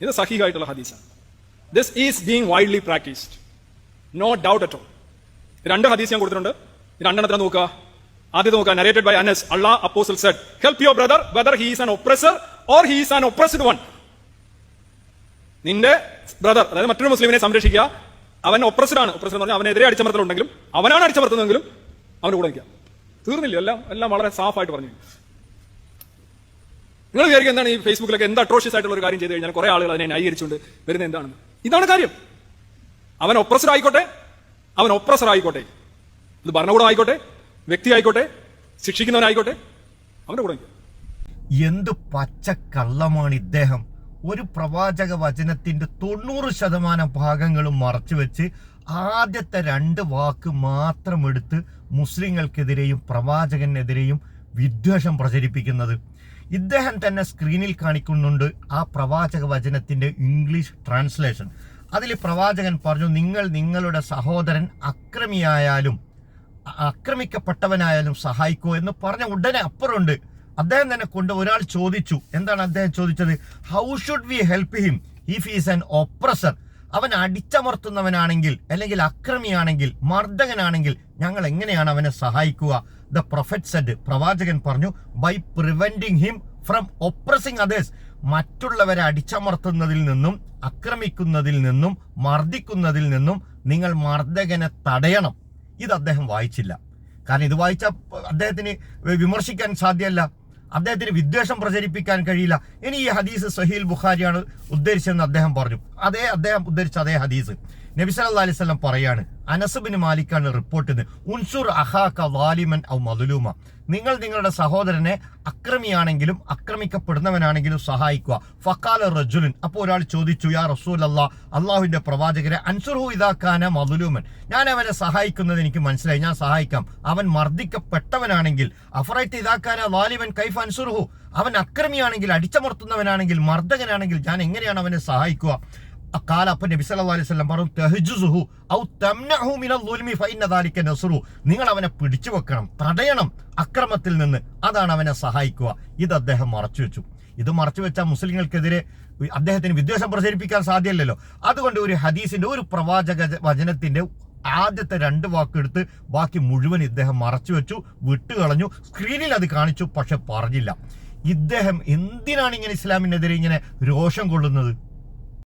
ഇത് സഹീഹായിട്ടുള്ള ഹദീസാണ്. This is being widely practised, no doubt at all. രണ്ട് ഹദീസ് ഞാൻ കൊടുത്തിട്ടുണ്ട്. രണ്ടെണ്ണത്തിന് നോക്കുക. ആദ്യം നോക്കുക, narrated by Anas, Allah apostle said, help your brother whether he is an oppressor or he is an oppressed one. നിന്റെ ബ്രദർ, അതായത് മറ്റൊരു മുസ്ലിമിനെ സംരക്ഷിക്കുക. അവൻ ഒപ്രസ്ഡ് ആണ്. ഒപ്രസ്ഡ് എന്ന് പറഞ്ഞാൽ അവനെതിരെ അടിച്ചമർത്തലുണ്ടെങ്കിലും അവനാണ് അടിച്ചമർത്തുന്നതെങ്കിലും അവന്റെ കൂടെ നിൽക്കുക. തീർന്നില്ല. എല്ലാം വളരെ സാഫായിട്ട് പറഞ്ഞു. നിങ്ങൾ വിചാരിക്കുക എന്താണ് ഈ ഫേസ്ബുക്കിലൊക്കെ എന്ത് അട്രോഷ്യസ് ആയിട്ടുള്ള ഒരു കാര്യം ചെയ്ത് കഴിഞ്ഞാൽ കുറെ ആളുകൾ അതിനെ ന്യായീകരിച്ചുകൊണ്ട് വരുന്നത് എന്താണെന്ന്. ഇതാണ് കാര്യം. അവൻ ഒപ്രസർ ആയിക്കോട്ടെ, അവൻ ഒപ്രസർ ആയിക്കോട്ടെ, ഇത് ഭരണകൂടം ആയിക്കോട്ടെ, വ്യക്തി ആയിക്കോട്ടെ, ശിക്ഷിക്കുന്നവനായിക്കോട്ടെ, അവന്റെ കൂടെ നിൽക്കുക. എന്ത് പച്ചക്കള്ളമാണ് ഇദ്ദേഹം. ഒരു പ്രവാചക വചനത്തിന്റെ 90% ഭാഗങ്ങളും മറച്ചുവെച്ച് ആദ്യത്തെ 2 വാക്ക് മാത്രം എടുത്ത് മുസ്ലിങ്ങൾക്കെതിരെയും പ്രവാചകനെതിരെയും വിദ്വേഷം പ്രചരിപ്പിക്കുന്നത്. ഇദ്ദേഹം തന്നെ സ്ക്രീനിൽ കാണിക്കുന്നുണ്ട് ആ പ്രവാചക വചനത്തിന്റെ ഇംഗ്ലീഷ് ട്രാൻസ്ലേഷൻ. അതിൽ പ്രവാചകൻ പറഞ്ഞു, നിങ്ങൾ നിങ്ങളുടെ സഹോദരൻ ആക്രമിക്കപ്പെട്ടവനായാലും സഹായിക്കൂ എന്ന് പറഞ്ഞ ഉടനെ അപ്പുറമുണ്ട് അദ്ദേഹം തന്നെ കൊണ്ട് ഒരാൾ ചോദിച്ചു. എന്താണ് അദ്ദേഹം ചോദിച്ചത്? How should we help him if he's an oppressor? അവൻ അടിച്ചമർത്തുന്നവനാണെങ്കിൽ, അല്ലെങ്കിൽ അക്രമിയാണെങ്കിൽ, മർദ്ദകനാണെങ്കിൽ ഞങ്ങൾ എങ്ങനെയാണ് അവനെ സഹായിക്കുക? ദ പ്രൊഫറ്റ് സെഡ്, പ്രവാചകൻ പറഞ്ഞു, by preventing him from oppressing others. മറ്റുള്ളവരെ അടിച്ചമർത്തുന്നതിൽ നിന്നും, ആക്രമിക്കുന്നതിൽ നിന്നും, മർദ്ദിക്കുന്നതിൽ നിന്നും നിങ്ങൾ മർദ്ദകനെ തടയണം. ഇത് അദ്ദേഹം വായിച്ചില്ല. കാരണം ഇത് വായിച്ച അദ്ദേഹത്തിന് വിമർശിക്കാൻ സാധ്യമല്ല, അദ്ദേഹത്തിന് വിദ്വേഷം പ്രചരിപ്പിക്കാൻ കഴിയില്ല. ഇനി ഈ ഹദീസ് സഹീൽ ബുഖാരിയാണ് ഉദ്ധരിച്ചെന്ന് അദ്ദേഹം പറഞ്ഞു. അദ്ദേഹം ഉദ്ധരിച്ച അതേ ഹദീസ് നബി സല്ലല്ലാഹു അലൈഹി വസല്ലം പറയാണ്, അനസ് ബിൻ മാലിക്കാണ് റിപ്പോർട്ട് ചെയ്യുന്നത്, ഉൻസുർ അഹാക വാലിമൻ ഔ മദ്ലൂമ, നിങ്ങൾ നിങ്ങളുടെ സഹോദരനെ അക്രമിയാണെങ്കിലും ആക്രമിക്കപ്പെടുന്നവനാണെങ്കിലും സഹായിക്കുക. ഫഖാല റജുലുൻ, അപ്പോൾ ഒരാൾ ചോദിച്ചു, യാ റസൂലല്ലാഹ്, അള്ളാഹുവിന്റെ പ്രവാചകരെ, അൻസുർഹു ഇദാ കാന മദ്ലൂമൻ, ഞാൻ അവനെ സഹായിക്കുന്നത് എനിക്ക് മനസ്സിലായി, ഞാൻ സഹായിക്കാം. അവൻ മർദ്ദിക്കപ്പെട്ടവനാണെങ്കിൽ, അഫറൈത ഇദാ കാന വാലിമൻ കൈഫ അൻസുർഹു, അവൻ അക്രമിയാണെങ്കിൽ, അടിച്ചമർത്തുന്നവനാണെങ്കിൽ, മർദ്ദകനാണെങ്കിൽ ഞാൻ എങ്ങനെയാണ് അവനെ സഹായിക്കുക? അക്കാല അപ്പൊ നബി സല്ലല്ലാഹു അലൈഹി വസല്ലം പറഞ്ഞു, തഹ്ജുസുഹു ഔ തംനഹു മിനൽ ളുൽമി ഫഇന്ന ദാലിക നസ്റു, നിങ്ങൾ അവനെ പിടിച്ചു വെക്കണം, തടയണം അക്രമത്തിൽ നിന്ന്, അതാണ് അവനെ സഹായിക്കുക. ഇത് അദ്ദേഹം മറച്ചു വെച്ചു. ഇത് മറച്ചു വെച്ച മുസ്ലിങ്ങൾക്കെതിരെ അദ്ദേഹത്തിന് വിദ്വേഷം പ്രചരിപ്പിക്കാൻ സാധ്യമല്ലല്ലോ. അതുകൊണ്ട് ഒരു ഹദീസിന്റെ, ഒരു പ്രവാചക വചനത്തിന്റെ ആദ്യത്തെ 2 വാക്കെടുത്ത് ബാക്കി മുഴുവൻ ഇദ്ദേഹം മറച്ചു വെച്ചു, വിട്ടുകളഞ്ഞു. സ്ക്രീനിൽ അത് കാണിച്ചു, പക്ഷെ പറഞ്ഞില്ല. ഇദ്ദേഹം എന്തിനാണ് ഇങ്ങനെ ഇസ്ലാമിനെതിരെ ഇങ്ങനെ രോഷം കൊള്ളുന്നത്?